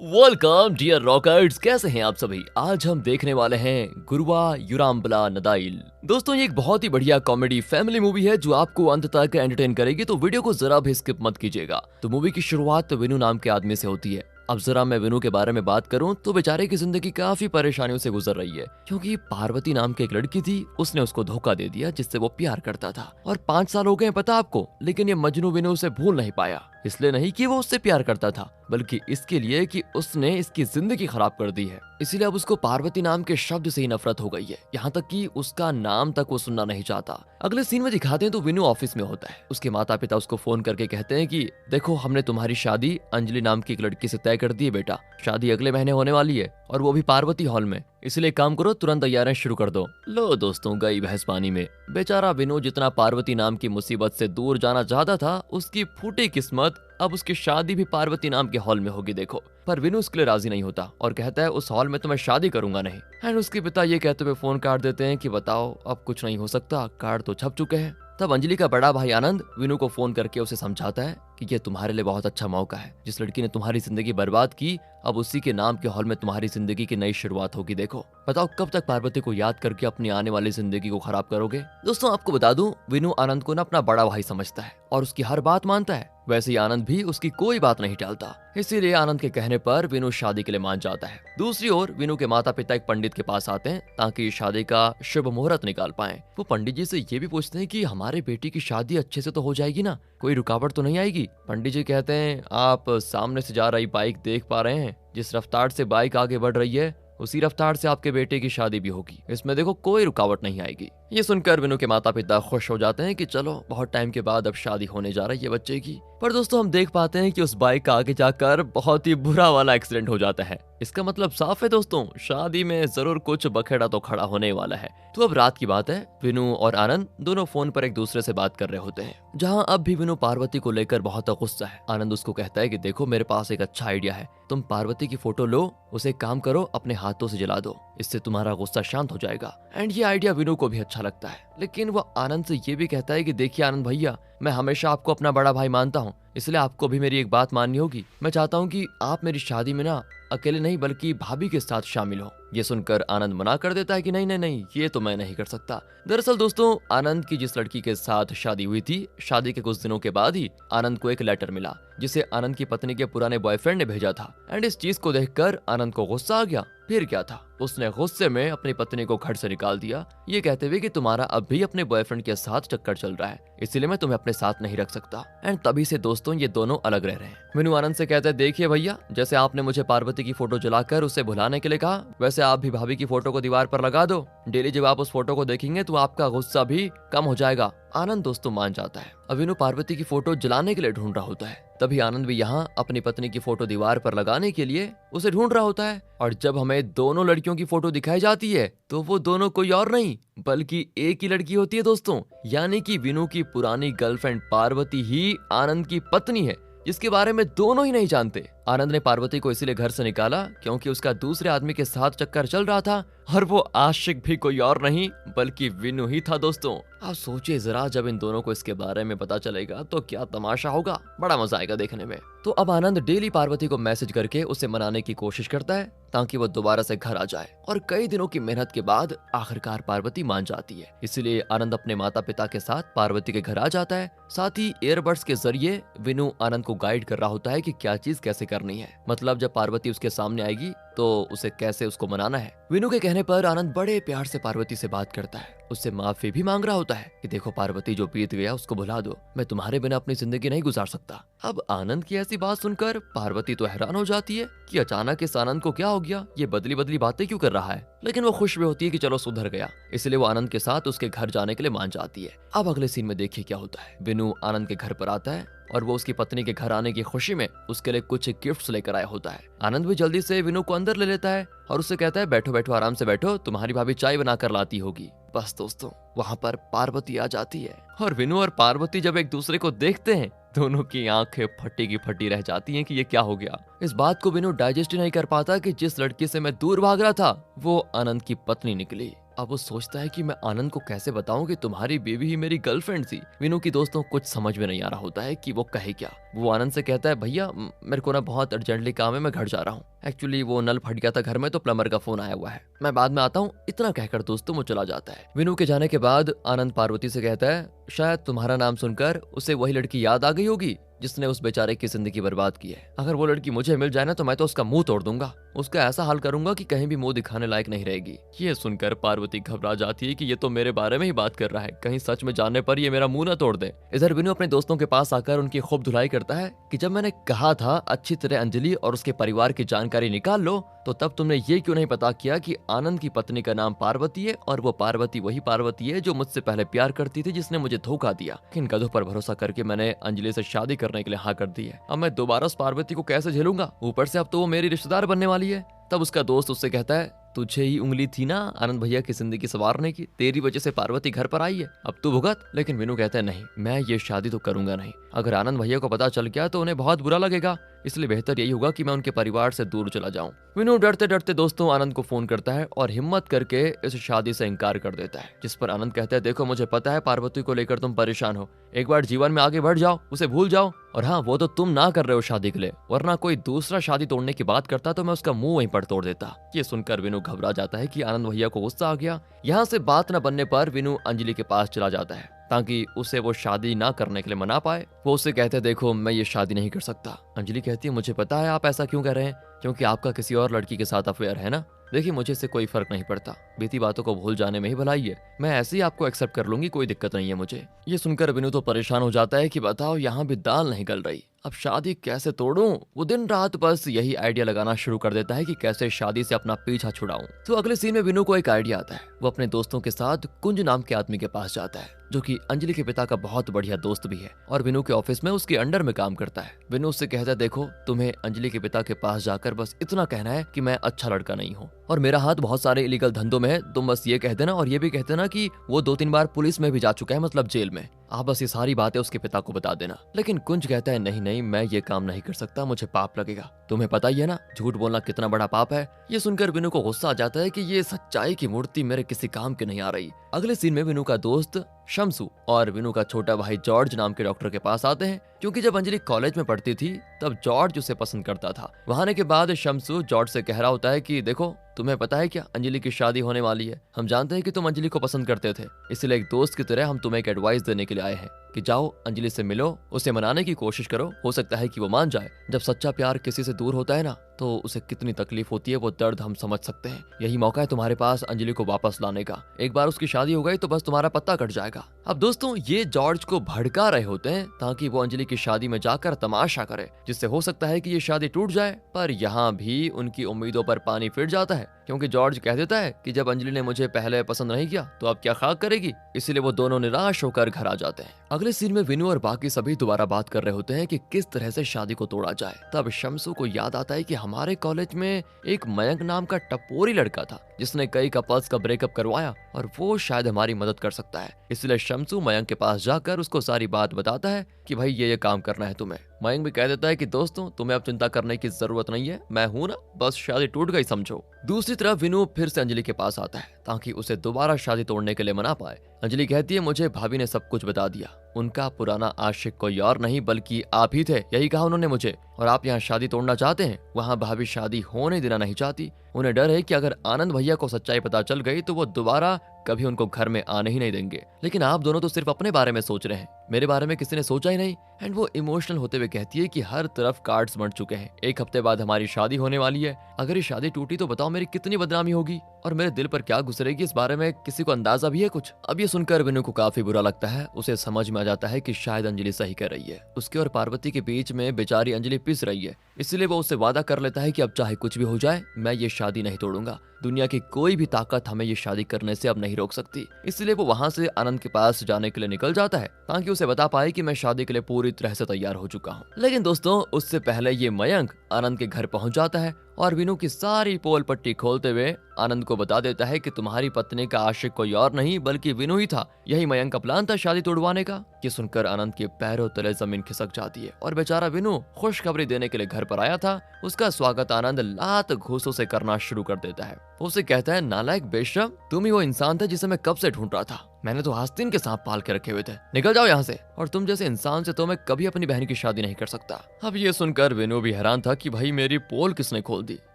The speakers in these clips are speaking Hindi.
वेलकम डियर रॉकर्स, कैसे हैं आप सभी। आज हम देखने वाले हैं गुरुवा युराम्बला नदाइल। दोस्तों ये एक बहुत ही बढ़िया कॉमेडी फैमिली मूवी है जो आपको अंत तक एंटरटेन करेगी, तो वीडियो को जरा भी स्किप मत कीजिएगा। तो मूवी की शुरुआत विनू नाम के आदमी से होती है। अब जरा मैं विनू के बारे में बात करूं तो बेचारे की जिंदगी काफी परेशानियों से गुजर रही है, क्योंकि पार्वती नाम की एक लड़की थी, उसने उसको धोखा दे दिया जिससे वो प्यार करता था। और 5 साल हो गए पता आपको, लेकिन ये मजनू विनू उसे भूल नहीं पाया। इसलिए नहीं कि वो उससे प्यार करता था, बल्कि इसके लिए कि उसने इसकी जिंदगी खराब कर दी है। इसीलिए अब उसको पार्वती नाम के शब्द से ही नफरत हो गई है, यहाँ तक कि उसका नाम तक वो सुनना नहीं चाहता। अगले सीन में दिखाते हैं तो विनू ऑफिस में होता है। उसके माता पिता उसको फोन करके कहते हैं कि देखो, हमने तुम्हारी शादी अंजलि नाम की एक लड़की से तय कर दी है बेटा। शादी अगले महीने होने वाली है और वो भी पार्वती हॉल में। इसलिए काम करो, तुरंत तैयारियां शुरू कर दो। लो दोस्तों, गई भैंस पानी में। बेचारा विनू जितना पार्वती नाम की मुसीबत से दूर जाना चाहता था, उसकी फूटी किस्मत, अब उसकी शादी भी पार्वती नाम के हॉल में होगी देखो। पर विनू उसके लिए राजी नहीं होता और कहता है उस हॉल में तो मैं शादी करूंगा नहीं। एंड उसके पिता ये कहते हुए फोन काट देते हैं कि बताओ अब कुछ नहीं हो सकता, कार्ड तो छप चुके हैं। तब अंजलि का बड़ा भाई आनंद विनू को फोन करके उसे समझाता है कि ये तुम्हारे लिए बहुत अच्छा मौका है। जिस लड़की ने तुम्हारी जिंदगी बर्बाद की, अब उसी के नाम के हॉल में तुम्हारी जिंदगी की नई शुरुआत होगी देखो। बताओ कब तक पार्वती को याद करके अपनी आने वाली जिंदगी को खराब करोगे। दोस्तों आपको बता दूं, विनू आनंद को ना अपना बड़ा भाई समझता है और उसकी हर बात मानता है। वैसे ही आनंद भी उसकी कोई बात नहीं टालता। इसीलिए आनंद के कहने पर विनू शादी के लिए मान जाता है। दूसरी ओर विनू के माता पिता एक पंडित के पास आते हैं ताकि शादी का शुभ मुहूर्त निकाल पाए। वो पंडित जी से ये भी पूछते हैं कि हमारे बेटी की शादी अच्छे से तो हो जाएगी ना, कोई रुकावट तो नहीं आएगी। पंडित जी कहते हैं आप सामने से जा रही बाइक देख पा रहे हैं, जिस रफ्तार से बाइक आगे बढ़ रही है उसी रफ्तार से आपके बेटे की शादी भी होगी। इसमें देखो कोई रुकावट नहीं आएगी। ये सुनकर विनू के माता पिता खुश हो जाते हैं कि चलो बहुत टाइम के बाद अब शादी होने जा रही है बच्चे की। पर दोस्तों हम देख पाते हैं कि उस बाइक का आगे जाकर बहुत ही बुरा वाला एक्सीडेंट हो जाता है। इसका मतलब साफ है दोस्तों, शादी में जरूर कुछ बखेड़ा तो खड़ा होने वाला है। तो अब रात की बात है, विनू और आनंद दोनों फोन पर एक दूसरे से बात कर रहे होते हैं, जहाँ अब भी विनू पार्वती को लेकर बहुत गुस्सा है। आनंद उसको कहता है कि देखो मेरे पास एक अच्छा आइडिया है, तुम पार्वती की फोटो लो, उसे काम करो अपने हाथों से जला दो, इससे तुम्हारा गुस्सा शांत हो जाएगा। एंड ये आइडिया विनू को भी अच्छा लगता है, लेकिन वो आनंद से ये भी कहता है कि देखिए आनंद भैया, मैं हमेशा आपको अपना बड़ा भाई मानता हूँ, इसलिए आपको भी मेरी एक बात माननी होगी। मैं चाहता हूँ कि आप मेरी शादी में ना अकेले नहीं बल्कि भाभी के साथ शामिल हो। ये सुनकर आनंद मना कर देता है कि नहीं नहीं नहीं, ये तो मैं नहीं कर सकता। दरअसल दोस्तों आनंद की जिस लड़की के साथ शादी हुई थी, शादी के कुछ दिनों के बाद ही आनंद को एक लेटर मिला जिसे आनंद की पत्नी के पुराने बॉयफ्रेंड ने भेजा था। एंड इस चीज को देखकर आनंद को गुस्सा आ गया। फिर क्या था, उसने गुस्से में अपनी पत्नी को घर से निकाल दिया, ये कहते हुए कि तुम्हारा अब भी अपने बॉयफ्रेंड के साथ चक्कर चल रहा है, इसीलिए मैं तुम्हें अपने साथ नहीं रख सकता। एंड तभी से दोस्तों ये दोनों अलग रह रहे हैं। विनू आनंद से कहता है देखिए भैया, जैसे आपने मुझे पार्वती की फोटो जलाकर उसे भुलाने के लिए कहा, वैसे आप भी भाभी की फोटो को दीवार पर लगा दो। डेली जब आप उस फोटो को देखेंगे तो आपका गुस्सा भी कम हो जाएगा। आनंद दोस्तों मान जाता है। अब विनू पार्वती की फोटो जलाने के लिए ढूंढ रहा होता है, तभी आनंद भी यहाँ अपनी पत्नी की फोटो दीवार पर लगाने के लिए उसे ढूंढ रहा होता है। और जब हमें दोनों लड़कियों की फोटो दिखाई जाती है तो वो दोनों कोई और नहीं बल्कि एक ही लड़की होती है दोस्तों, यानी कि विनू की पुरानी गर्लफ्रेंड पार्वती ही आनंद की पत्नी है, जिसके बारे में दोनों ही नहीं जानते। आनंद ने पार्वती को इसीलिए घर से निकाला क्योंकि उसका दूसरे आदमी के साथ चक्कर चल रहा था, और वो आशिक भी कोई और नहीं बल्कि विनू ही था दोस्तों। आप सोचिए जरा, जब इन दोनों को इसके बारे में पता चलेगा तो क्या तमाशा होगा, बड़ा मजा आएगा देखने में। तो अब आनंद डेली पार्वती को मैसेज करके उसे मनाने की कोशिश करता है ताकि वो दोबारा से घर आ जाए। और कई दिनों की मेहनत के बाद आखिरकार पार्वती मान जाती है। इसलिए आनंद अपने माता पिता के साथ पार्वती के घर आ जाता है। साथ ही एयरबड्स के जरिए विनू आनंद को गाइड कर रहा होता है कि क्या चीज कैसे करनी है, मतलब जब पार्वती उसके सामने आएगी तो उसे कैसे उसको मनाना है। विनू के कहने पर आनंद बड़े प्यार से पार्वती से बात करता है, उससे माफी भी मांग रहा होता है कि देखो पार्वती, जो बीत गया उसको भुला दो, मैं तुम्हारे बिना अपनी जिंदगी नहीं गुजार सकता। अब आनंद की ऐसी बात सुनकर पार्वती तो हैरान हो जाती है कि अचानक इस आनंद को क्या हो गया, ये बदली बदली बातें क्यों कर रहा है। लेकिन वो खुश भी होती है कि चलो सुधर गया, इसलिए वो आनंद के साथ उसके घर जाने के लिए मान जाती है। अब अगले सीन में देखिए क्या होता है। विनू आनंद के घर पर आता है और वो उसकी पत्नी के घर आने की खुशी में उसके लिए कुछ गिफ्ट्स लेकर आया होता है। आनंद भी जल्दी से विनू को अंदर ले लेता है और उससे कहता है बैठो बैठो, आराम से बैठो, तुम्हारी भाभी चाय बनाकर लाती होगी। बस दोस्तों वहाँ पर पार्वती आ जाती है और विनू और पार्वती जब एक दूसरे को देखते हैं, दोनों की आंखें फटी की फटी रह जाती हैं कि ये क्या हो गया। इस बात को विनू डाइजेस्ट नहीं कर पाता कि जिस लड़की से मैं दूर भाग रहा था वो आनंद की पत्नी निकली। अब वो सोचता है कि मैं आनंद को कैसे बताऊं कि तुम्हारी बेबी ही मेरी गर्लफ्रेंड थी। विनू की दोस्तों कुछ समझ में नहीं आ रहा होता है कि वो कहे क्या। वो आनंद से कहता है भैया मेरे को ना बहुत अर्जेंटली काम है, मैं घर जा रहा हूँ। एक्चुअली वो नल फट गया था घर में तो प्लम्बर का फोन आया हुआ है, मैं बाद में आता हूँ। इतना कहकर दोस्तों वो चला जाता है। विनू के जाने के बाद आनंद पार्वती से कहता है शायद तुम्हारा नाम सुनकर उसे वही लड़की याद आ गई होगी जिसने उस बेचारे की जिंदगी बर्बाद की है। अगर वो लड़की मुझे मिल जाए ना तो मैं तो उसका मुंह तोड़ दूंगा, उसका ऐसा हाल करूंगा कि कहीं भी मुंह दिखाने लायक नहीं रहेगी। ये सुनकर पार्वती घबरा जाती है कि ये तो मेरे बारे में ही बात कर रहा है, कहीं सच में जानने पर ये मेरा मुंह ना तोड़ दे। इधर विनू अपने दोस्तों के पास आकर उनकी खूब धुलाई करता है कि जब मैंने कहा था अच्छी तरह अंजलि और उसके परिवार की जानकारी निकाल लो, तो तब तुमने ये क्यों नहीं पता किया कि आनंद की पत्नी का नाम पार्वती है और वो पार्वती वही पार्वती है जो मुझसे पहले प्यार करती थी, जिसने मुझे धोखा दिया। किन गधों पर भरोसा करके मैंने अंजलि से शादी करने के लिए हाँ कर दी है। अब मैं दोबारा उस पार्वती को कैसे झेलूंगा, ऊपर से अब तो वो मेरी रिश्तेदार बनने वाली है। तब उसका दोस्त उससे कहता है तुझे ही उंगली थी ना आनंद भैया की जिंदगी संवारने की, तेरी वजह से पार्वती घर पर आई है, अब तू भुगत। लेकिन विनू कहता है नहीं, मैं ये शादी तो करूंगा नहीं। अगर आनंद भैया को पता चल गया तो उन्हें बहुत बुरा लगेगा, इसलिए बेहतर यही होगा कि मैं उनके परिवार से दूर चला जाऊं। विनू डरते डरते दोस्तों आनंद को फोन करता है और हिम्मत करके इस शादी से इनकार कर देता है। जिस पर आनंद कहता है देखो मुझे पता है पार्वती को लेकर तुम परेशान हो, एक बार जीवन में आगे बढ़ जाओ, उसे भूल जाओ। और हाँ वो तो तुम ना कर रहे हो शादी के लिए, वरना कोई दूसरा शादी तोड़ने की बात करता तो मैं उसका मुंह वहीं पर तोड़ देता। ये सुनकर विनू घबरा जाता है कि आनंद भैया को गुस्सा आ गया। यहाँ से बात न बनने पर विनू अंजलि के पास चला जाता है ताकि उसे वो शादी ना करने के लिए मना पाए। वो उससे कहते हैं देखो मैं ये शादी नहीं कर सकता। अंजलि कहती है मुझे पता है आप ऐसा क्यों कर रहे हैं, क्योंकि आपका किसी और लड़की के साथ अफेयर है ना। देखिए मुझे इससे कोई फर्क नहीं पड़ता, बीती बातों को भूल जाने में ही भलाई है, मैं ऐसे ही आपको एक्सेप्ट कर लूंगी, कोई दिक्कत नहीं है मुझे। ये सुनकर विनू तो परेशान हो जाता है कि बताओ यहाँ भी दाल नहीं गल रही, अब शादी कैसे तोड़ूं। वो दिन रात बस यही आइडिया लगाना शुरू कर देता है कि कैसे शादी से अपना पीछा छुड़ाऊं। तो अगले सीन में विनू को एक आइडिया आता है। वो अपने दोस्तों के साथ कुंज नाम के आदमी के पास जाता है जो कि अंजलि के पिता का बहुत बढ़िया दोस्त भी है और विनू के ऑफिस में उसके अंडर में काम करता है। विनू उससे कहता है देखो तुम्हें अंजलि के पिता के पास जाकर बस इतना कहना है कि मैं अच्छा लड़का नहीं हूँ और मेरा हाथ बहुत सारे इलीगल धंधों में है, तुम बस ये कह देना और ये भी कह देना कि वो 2-3 बार पुलिस में भी जा चुका है, मतलब जेल में। आप बस ये सारी बातें उसके पिता को बता देना। लेकिन कुंज कहता है नहीं नहीं मैं ये काम नहीं कर सकता, मुझे पाप लगेगा, तुम्हें पता ही है ना झूठ बोलना कितना बड़ा पाप है। ये सुनकर विनू को गुस्सा आ जाता है कि ये सच्चाई की मूर्ति मेरे किसी काम की नहीं आ रही। अगले सीन में विनू का दोस्त शमसू और विनू का छोटा भाई जॉर्ज नाम के डॉक्टर के पास आते हैं, क्योंकि जब अंजलि कॉलेज में पढ़ती थी तब जॉर्ज उसे पसंद करता था। वहां आने के बाद शमसू जॉर्ज से कह रहा होता है कि देखो तुम्हें पता है क्या अंजलि की शादी होने वाली है, हम जानते हैं कि तुम अंजलि को पसंद करते थे, इसलिए एक दोस्त की तरह हम तुम्हें एक एडवाइस देने के लिए आए हैं कि जाओ अंजलि से मिलो, उसे मनाने की कोशिश करो, हो सकता है कि वो मान जाए। जब सच्चा प्यार किसी से दूर होता है ना तो उसे कितनी तकलीफ होती है वो दर्द हम समझ सकते हैं। यही मौका है तुम्हारे पास अंजलि को वापस लाने का, एक बार उसकी शादी हो गई तो बस तुम्हारा पत्ता कट जाएगा। अब दोस्तों ये जॉर्ज को भड़का रहे होते हैं ताकि वो अंजलि की शादी में जाकर तमाशा करे, जिससे हो सकता है कि ये शादी टूट जाए। पर यहाँ भी उनकी उम्मीदों पर पानी फिर जाता है, क्योंकि जॉर्ज कह देता है कि जब अंजलि ने मुझे पहले पसंद नहीं किया तो अब क्या खाक करेगी, इसीलिए वो दोनों निराश होकर घर आ जाते हैं। अगले सीन में विनू और बाकी सभी दोबारा बात कर रहे होते हैं कि किस तरह से शादी को तोड़ा जाए। तब शमसू को याद आता है कि हमारे कॉलेज में एक मयंक नाम का टपोरी लड़का था जिसने कई कपल्स का ब्रेकअप करवाया और वो शायद हमारी मदद कर सकता है। इसलिए शमसू मयंक के पास जाकर उसको सारी बात बताता है कि भाई ये काम करना है तुम्हें। मयंक भी कह देता है कि दोस्तों तुम्हें अब चिंता करने की जरूरत नहीं है, मैं हूं ना, बस शादी टूट गई समझो। दूसरी तरफ विनू फिर से अंजलि के पास आता है ताकि उसे दोबारा शादी तोड़ने के लिए मना पाए। अंजलि कहती है मुझे भाभी ने सब कुछ बता दिया, उनका पुराना आशिक कोई और नहीं बल्कि आप ही थे, यही कहा उन्होंने मुझे, और आप यहाँ शादी तोड़ना चाहते हैं। वहाँ भाभी शादी होने देना नहीं चाहती, उन्हें डर है कि अगर आनंद भैया को सच्चाई पता चल गई तो वो दोबारा कभी उनको घर में आने ही नहीं देंगे। लेकिन आप दोनों तो सिर्फ अपने बारे में सोच रहे हैं, मेरे बारे में किसी ने सोचा ही नहीं। एंड वो इमोशनल होते हुए कहती है कि हर तरफ कार्ड्स बंट चुके हैं, 1 हफ्ते बाद हमारी शादी होने वाली है, अगर ये शादी टूटी तो बताओ मेरी कितनी बदनामी होगी और मेरे दिल पर क्या गुजरेगी, इस बारे में किसी को अंदाजा भी है कुछ। अब ये सुनकर विनू को काफी बुरा लगता है, उसे समझ में आ जाता है कि शायद अंजलि सही कह रही है, उसके और पार्वती के बीच में बेचारी अंजलि पिस रही है। इसलिए वो उससे वादा कर लेता है कि अब चाहे कुछ भी हो जाए मैं ये शादी नहीं तोड़ूंगा, दुनिया की कोई भी ताकत हमें ये शादी करने से अब नहीं रोक सकती। इसलिए वो वहां से आनंद के पास जाने के लिए निकल जाता है ताकि उसे बता पाए कि मैं शादी के लिए पूरी तरह से तैयार हो चुका हूँ। लेकिन दोस्तों उससे पहले ये मयंक आनंद के घर पहुंच जाता है और विनू की सारी पोल पट्टी खोलते हुए आनंद को बता देता है कि तुम्हारी पत्नी का आशिक कोई और नहीं बल्कि विनू ही था, यही मयंक का प्लान था शादी तोड़वाने का। ये सुनकर आनंद के पैरों तले जमीन खिसक जाती है और बेचारा विनू खुशखबरी देने के लिए घर पर आया था, उसका स्वागत आनंद लात घूसों से करना शुरू कर देता है। वो उसे कहता है, नालायक बेशरम, तुम ही वो इंसान थे जिसे मैं कब से ढूंढ रहा था। मैंने तो आस्तीन के सांप पाल के रखे हुए थे, निकल जाओ यहाँ से। और तुम जैसे इंसान से तो मैं कभी अपनी बहन की शादी नहीं कर सकता। अब ये सुनकर विनु भी हैरान था कि भाई मेरी पोल किसने खोल दी,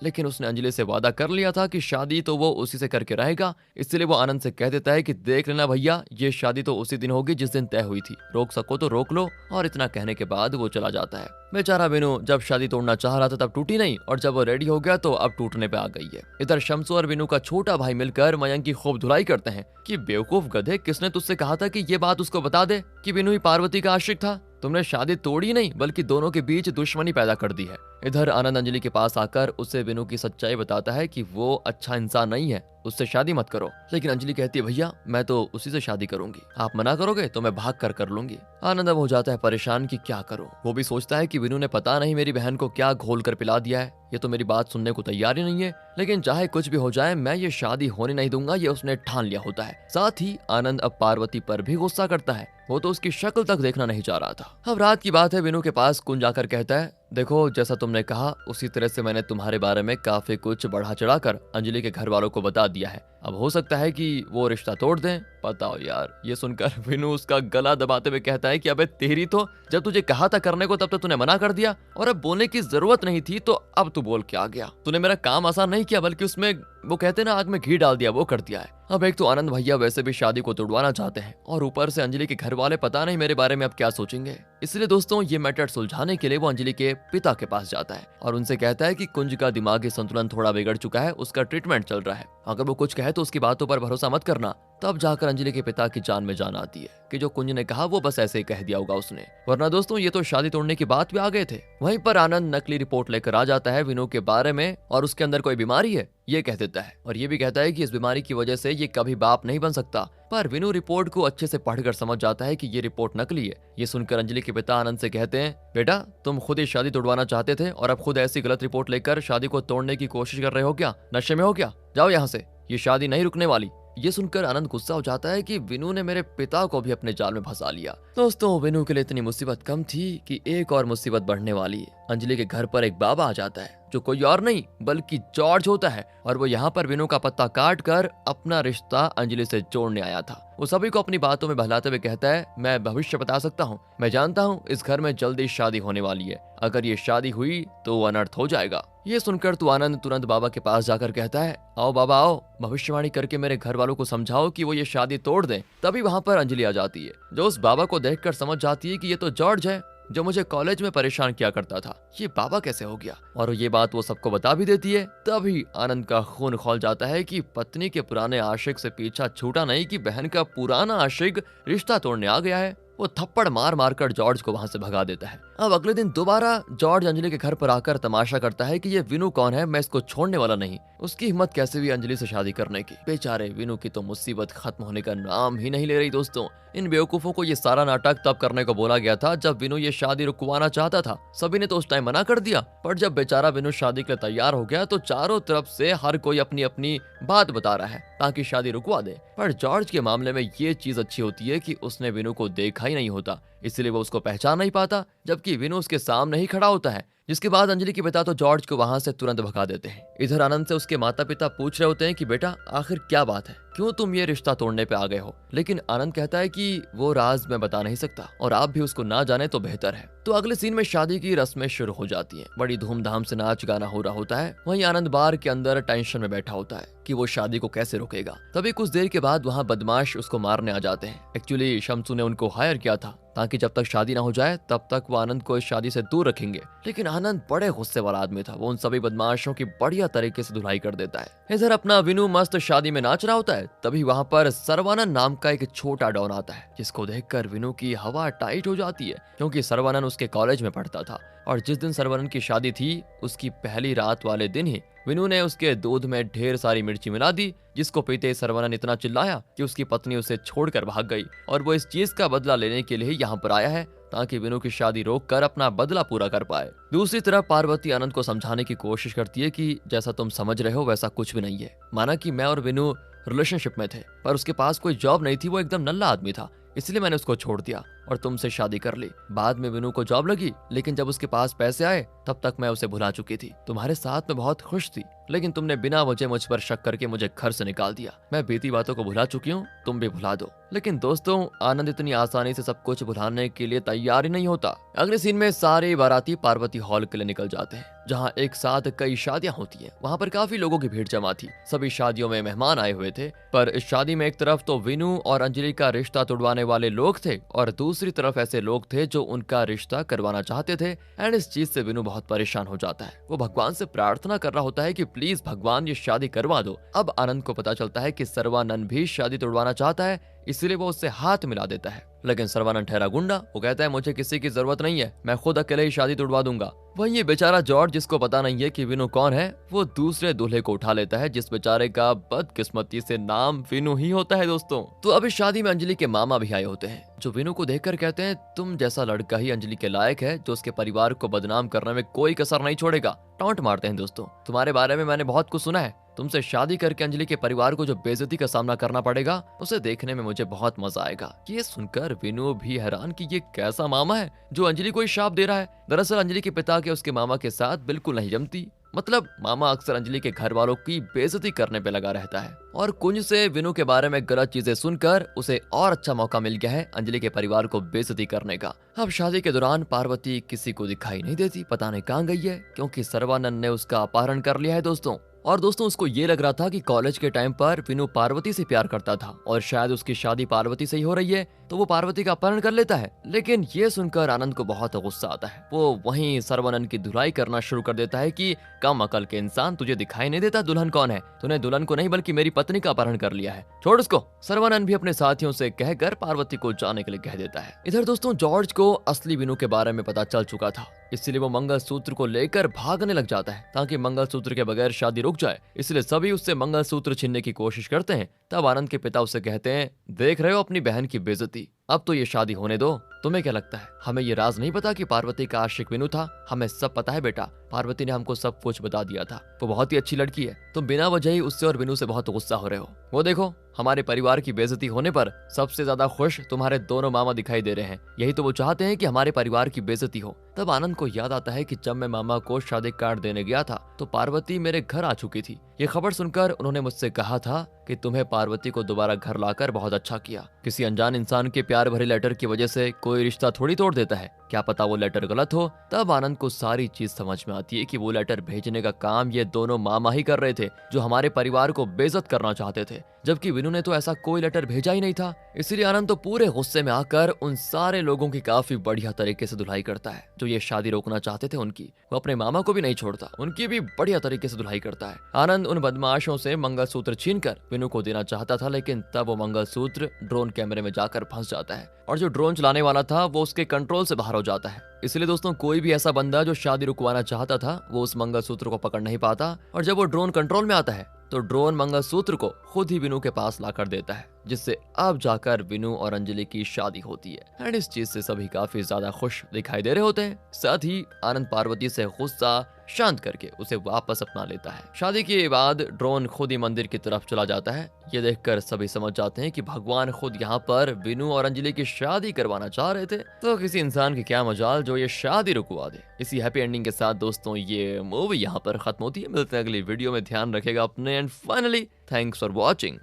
लेकिन उसने अंजलि से वादा कर लिया था कि शादी तो वो उसी से करके रहेगा। इसलिए वो आनंद से कह देता है कि देख लेना भैया, ये शादी तो उसी दिन होगी जिस दिन तय हुई थी, रोक सको तो रोक लो। और इतना कहने के बाद वो चला जाता है। बेचारा विनु जब शादी तोड़ना चाह रहा था तब टूटी नहीं, और जब वो रेडी हो गया तो अब टूटने पे आ गई है। इधर शम्सू और विनु का छोटा भाई मिलकर मयंक की खूब धुलाई करते हैं कि बेवकूफ गधे, किसने तुझसे कहा था कि ये बात उसको बता दे कि विनु ही पार्वती का आशिक था। तुमने शादी तोड़ी नहीं बल्कि दोनों के बीच दुश्मनी पैदा कर दी है। इधर आनंद अंजलि के पास आकर उसे विनु की सच्चाई बताता है कि वो अच्छा इंसान नहीं है, उससे शादी मत करो। लेकिन अंजलि कहती है, भैया मैं तो उसी से शादी करूंगी, आप मना करोगे तो मैं भाग कर लूंगी। आनंद अब हो जाता है परेशान कि क्या करो। वो भी सोचता है कि विनु ने पता नहीं मेरी बहन को क्या घोल कर पिला दिया है, ये तो मेरी बात सुनने को तैयार ही नहीं है। लेकिन चाहे कुछ भी हो जाए मैं ये शादी होने नहीं दूंगा, ये उसने ठान लिया होता है। साथ ही आनंद अब पार्वती पर भी गुस्सा करता है, वो तो उसकी शक्ल तक देखना नहीं चाह रहा था। अब रात की बात है, विनु के पास कुंज आकर कहता है, देखो जैसा तुमने कहा उसी तरह से मैंने तुम्हारे बारे में काफी कुछ बढ़ा चढ़ाकर अंजलि के घर वालों को बता दिया है। अब हो सकता है कि वो रिश्ता तोड़ दें। बताओ यार। ये सुनकर विनु उसका गला दबाते हुए कहता है कि अबे तेरी तो, जब तुझे कहा था करने को तब तक तूने मना कर दिया, और अब बोलने की जरूरत नहीं थी तो अब तू बोल के आ गया। तूने मेरा काम आसान नहीं किया बल्कि उसमें वो कहते ना आग में घी डाल दिया, वो कर दिया है। अब एक तो आनंद भैया वैसे भी शादी को तोड़वाना चाहते हैं और ऊपर से अंजलि के घर वाले पता नहीं मेरे बारे में अब क्या सोचेंगे। इसलिए दोस्तों ये मैटर सुलझाने के लिए वो अंजलि के पिता के पास जाता है और उनसे कहता है कि कुंज का दिमागी संतुलन थोड़ा बिगड़ चुका है, उसका ट्रीटमेंट चल रहा है, अगर वो कुछ कहे तो उसकी बातों पर भरोसा मत करना। तब जाकर अंजलि के पिता की जान में जान आती है कि जो कुंज ने कहा वो बस ऐसे ही कह दिया होगा उसने, वरना दोस्तों ये तो शादी तोड़ने की बात भी आ गए थे। वहीं पर आनंद नकली रिपोर्ट लेकर आ जाता है विनु के बारे में और उसके अंदर कोई बीमारी है ये कह देता है, और ये भी कहता है कि इस बीमारी की वजह से ये कभी बाप नहीं बन सकता। पर विनु रिपोर्ट को अच्छे से पढ़कर समझ जाता है कि ये रिपोर्ट नकली है। ये सुनकर अंजलि के पिता आनंद से कहते हैं, बेटा तुम खुद ही शादी तोड़वाना चाहते थे और अब खुद ऐसी गलत रिपोर्ट लेकर शादी को तोड़ने की कोशिश कर रहे हो क्या? नशे में हो क्या? जाओ यहाँ से, ये शादी नहीं रुकने वाली। ये सुनकर आनंद गुस्सा हो जाता है कि विनु ने मेरे पिता को भी अपने जाल में फंसा लिया। दोस्तों विनु के लिए इतनी मुसीबत कम थी कि एक और मुसीबत बढ़ने वाली है। अंजलि के घर पर एक बाबा आ जाता है जो कोई और नहीं बल्कि जॉर्ज होता है, और वो यहाँ पर विनु का पत्ता काट कर अपना रिश्ता अंजलि से जोड़ने आया था। वो सभी को अपनी बातों में बहलाते हुए कहता है, मैं भविष्य बता सकता हूँ, मैं जानता हूँ इस घर में जल्दी शादी होने वाली है, अगर ये शादी हुई तो वो अनर्थ हो जाएगा। ये सुनकर तो आनंद तुरंत बाबा के पास जाकर कहता है, आओ बाबा आओ, भविष्यवाणी करके मेरे घर वालों को समझाओ कि वो ये शादी तोड़ दें। तभी वहाँ पर अंजलि आ जाती है जो उस बाबा को देखकर समझ जाती है कि ये तो जॉर्ज है जो मुझे कॉलेज में परेशान किया करता था, ये बाबा कैसे हो गया, और ये बात वो सबको बता भी देती है। तभी आनंद का खून खौल जाता है कि पत्नी के पुराने आशिक से पीछा छूटा नहीं कि बहन का पुराना आशिक रिश्ता तोड़ने आ गया है। वो थप्पड़ मार मार कर जॉर्ज को वहां से भगा देता है। अब अगले दिन दोबारा जॉर्ज अंजलि के घर पर आकर तमाशा करता है कि ये विनु कौन है, मैं इसको छोड़ने वाला नहीं। उसकी हिम्मत कैसे हुई अंजलि से शादी करने की। बेचारे विनु की तो मुसीबत खत्म होने का नाम ही नहीं ले रही। दोस्तों इन बेवकूफों को ये सारा नाटक तब करने को बोला गया था जब विनु ये शादी रुकवाना चाहता था। सभी ने तो उस टाइम मना कर दिया, पर जब बेचारा विनु शादी के लिए तैयार हो गया तो चारों तरफ से हर कोई अपनी अपनी बात बता रहा है ताकि शादी रुकवा दे। पर जॉर्ज के मामले में ये चीज अच्छी होती है कि उसने विनु को देखा ही नहीं होता, इसलिए वो उसको पहचान नहीं पाता, जबकि विनु उसके सामने ही खड़ा होता है। जिसके बाद अंजलि के पिता तो जॉर्ज को वहां से तुरंत भगा देते हैं। इधर आनंद से उसके माता पिता पूछ रहे होते हैं कि बेटा आखिर क्या बात है, क्यों तुम ये रिश्ता तोड़ने पे आ गए हो। लेकिन आनंद कहता है कि वो राज मैं बता नहीं सकता और आप भी उसको ना जाने तो बेहतर है। तो अगले सीन में शादी की रस्में शुरू हो जाती हैं। बड़ी धूमधाम से नाच गाना हो रहा होता है। वहीं आनंद बार के अंदर टेंशन में बैठा होता है कि वो शादी को कैसे रोकेगा। तभी कुछ देर के बाद वहाँ बदमाश उसको मारने आ जाते हैं। एक्चुअली शम्सू ने उनको हायर किया था ताकि जब तक शादी ना हो जाए तब तक वो आनंद को इस शादी से दूर रखेंगे। लेकिन आनंद बड़े गुस्से वाला आदमी था, वो उन सभी बदमाशों की बढ़िया तरीके से धुलाई कर देता है। इधर अपना विनु मस्त शादी में नाच रहा होता है, तभी वहाँ पर सर्वानंद नाम का एक छोटा डॉन आता है जिसको देखकर विनु की हवा टाइट हो जाती है, क्योंकि सर्वानंद उसके कॉलेज में पढ़ता था और जिस दिन सर्वानंद की शादी थी उसकी पहली रात वाले दिन ही विनु ने उसके दूध में ढेर सारी मिर्ची मिला दी, जिसको पीते सर्वानंद इतना चिल्लाया कि उसकी पत्नी उसे छोड़कर भाग गई और वो इस चीज का बदला लेने के लिए यहाँ पर आया है ताकि विनु की शादी रोककर अपना बदला पूरा कर पाए। दूसरी तरफ पार्वती आनंद को समझाने की कोशिश करती है कि जैसा तुम समझ रहे हो वैसा कुछ भी नहीं है। माना कि मैं और विनु रिलेशनशिप में थे, पर उसके पास कोई जॉब नहीं थी, वो एकदम नल्ला आदमी था, इसलिए मैंने उसको छोड़ दिया और तुमसे शादी कर ली। बाद में विनु को जॉब लगी, लेकिन जब उसके पास पैसे आए तब तक मैं उसे भुला चुकी थी। तुम्हारे साथ में बहुत खुश थी, लेकिन तुमने बिना वजह मुझ पर शक करके मुझे घर से निकाल दिया। मैं बीती बातों को भुला चुकी हूँ, तुम भी भुला दो। लेकिन दोस्तों, आनंद इतनी आसानी से सब कुछ भुलाने के लिए तैयार ही नहीं होता। अगले सीन में सारे बाराती पार्वती हॉल के लिए निकल जाते हैं, जहाँ एक साथ कई शादियां होती हैं। वहाँ पर काफी लोगों की भीड़ जमा थी। सभी शादियों में मेहमान आए हुए थे, पर इस शादी में एक तरफ तो विनु और अंजलि का रिश्ता तोड़वाने वाले लोग थे और दूसरी तरफ ऐसे लोग थे जो उनका रिश्ता करवाना चाहते थे। एंड इस चीज से विनु बहुत परेशान हो जाता है। वो भगवान से प्रार्थना कर रहा होता है कि प्लीज भगवान ये शादी करवा दो। अब आनंद को पता चलता है कि सर्वानंद भी शादी तोड़वाना चाहता है, इसलिए वो उससे हाथ मिला देता है। लेकिन सर्वानंद ठहरा गुंडा। वो कहता है मुझे किसी की जरूरत नहीं है, मैं खुद अकेले ही शादी तोड़वा दूंगा। वहीं ये बेचारा जॉर्ज, जिसको पता नहीं है कि विनु कौन है, वो दूसरे दूल्हे को उठा लेता है, जिस बेचारे का बदकिस्मती से नाम विनु ही होता है। दोस्तों, तो अब इस शादी में अंजलि के मामा भी आए होते हैं, जो विनु को देखकर कहते हैं तुम जैसा लड़का ही अंजलि के लायक है, जो उसके परिवार को बदनाम करने में कोई कसर नहीं छोड़ेगा। टॉन्ट मारते हैं। दोस्तों, तुम्हारे बारे में मैंने बहुत कुछ सुना है। तुमसे शादी करके अंजलि के परिवार को जो बेइज्जती का सामना करना पड़ेगा, उसे देखने में मुझे बहुत मजा आएगा। ये सुनकर विनु भी हैरान कि ये कैसा मामा है जो अंजलि को श्राप दे रहा है। दरअसल अंजलि के पिता के उसके मामा के साथ बिल्कुल नहीं जमती। मतलब मामा अक्सर अंजलि के घर वालों की बेइज्जती करने पे लगा रहता है। और कुंज से विनु के बारे में गलत चीजें सुनकर उसे और अच्छा मौका मिल गया है अंजलि के परिवार को बेइज्जती करने का। अब शादी के दौरान पार्वती किसी को दिखाई नहीं देती, पता नहीं कहाँ गई है, क्योंकि सर्वानंद ने उसका अपहरण कर लिया है। दोस्तों, और दोस्तों, उसको ये लग रहा था कि कॉलेज के टाइम पर विनु पार्वती से प्यार करता था और शायद उसकी शादी पार्वती से ही हो रही है, तो वो पार्वती का अपहरण कर लेता है। लेकिन ये सुनकर आनंद को बहुत गुस्सा आता है। वो वहीं सर्वानंद की धुलाई करना शुरू कर देता है कि कम अकल के इंसान, तुझे दिखाई नहीं देता दुल्हन कौन है? तूने दुल्हन को नहीं बल्कि मेरी पत्नी का अपहरण कर लिया है, छोड़ उसको। सर्वानंद भी अपने साथियों से कहकर पार्वती को जाने के लिए कह देता है। इधर दोस्तों, जॉर्ज को असली विनु के बारे में पता चल चुका था, इसलिए वो मंगलसूत्र को लेकर भागने लग जाता है ताकि मंगलसूत्र के बगैर शादी रुक जाए। इसलिए सभी उससे मंगलसूत्र छीनने की कोशिश करते हैं। तब आनंद के पिता उसे कहते हैं, देख रहे हो अपनी बहन की बेइज्जती, अब तो ये शादी होने दो। तुम्हें क्या लगता है हमें ये राज नहीं पता कि पार्वती का आशिक विनु था? हमें सब पता है बेटा, पार्वती ने हमको सब कुछ बता दिया था। वो बहुत ही अच्छी लड़की है, तुम बिना वजह ही उससे और विनु से बहुत गुस्सा हो रहे हो। वो देखो, हमारे परिवार की बेइज्जती होने पर सबसे ज्यादा खुश तुम्हारे दोनों मामा दिखाई दे रहे हैं। यही तो वो चाहते हैं कि हमारे परिवार की बेइज्जती हो। तब आनंद को याद आता है कि जब मैं मामा को शादी कार्ड देने गया था तो पार्वती मेरे घर आ चुकी थी। ये खबर सुनकर उन्होंने मुझसे कहा था कि तुम्हें पार्वती को दोबारा घर लाकर बहुत अच्छा किया। किसी अनजान इंसान के प्यार भरे लेटर की वजह से कोई रिश्ता थोड़ी तोड़ देता है, क्या पता वो लेटर गलत हो। तब आनंद को सारी चीज समझ में आती है कि वो लेटर भेजने का काम ये दोनों मामा ही कर रहे थे, जो हमारे परिवार को बेइज्जत करना चाहते थे, जबकि विनु ने तो ऐसा कोई लेटर भेजा ही नहीं था। इसलिए आनंद तो पूरे गुस्से में आकर उन सारे लोगों की काफी बढ़िया तरीके से धुलाई करता है जो ये शादी रोकना चाहते थे उनकी। वो अपने मामा को भी नहीं छोड़ता, उनकी भी बढ़िया तरीके से धुलाई करता है। आनंद उन बदमाशों से मंगलसूत्र छीनकर विनु को देना चाहता था, लेकिन तब वो मंगलसूत्र ड्रोन कैमरे में जाकर फंस जाता है और जो ड्रोन चलाने वाला था वो उसके कंट्रोल से बाहर हो जाता है। इसलिए दोस्तों, कोई भी ऐसा बंदा जो शादी रुकवाना चाहता था वो उस मंगलसूत्र को पकड़ नहीं पाता, और जब वो ड्रोन कंट्रोल में आता है तो ड्रोन मंगलसूत्र को खुद ही विनु के पास लाकर देता है, जिससे अब जाकर विनु और अंजलि की शादी होती है। एंड इस चीज से सभी काफी ज्यादा खुश दिखाई दे रहे होते हैं। साथ ही आनंद पार्वती से गुस्सा शांत करके उसे वापस अपना लेता है। शादी के बाद ड्रोन खुद ही मंदिर की तरफ चला जाता है। ये देखकर सभी समझ जाते हैं कि भगवान खुद यहाँ पर विनु और अंजलि की शादी करवाना चाह रहे थे, तो किसी इंसान की क्या मजाल जो ये शादी रुकवा दे। इसी हैप्पी एंडिंग के साथ दोस्तों ये मूवी यहाँ पर खत्म होती है। मिलते हैं अगली वीडियो में, ध्यान रखेगा अपने। And finally thanks for watching.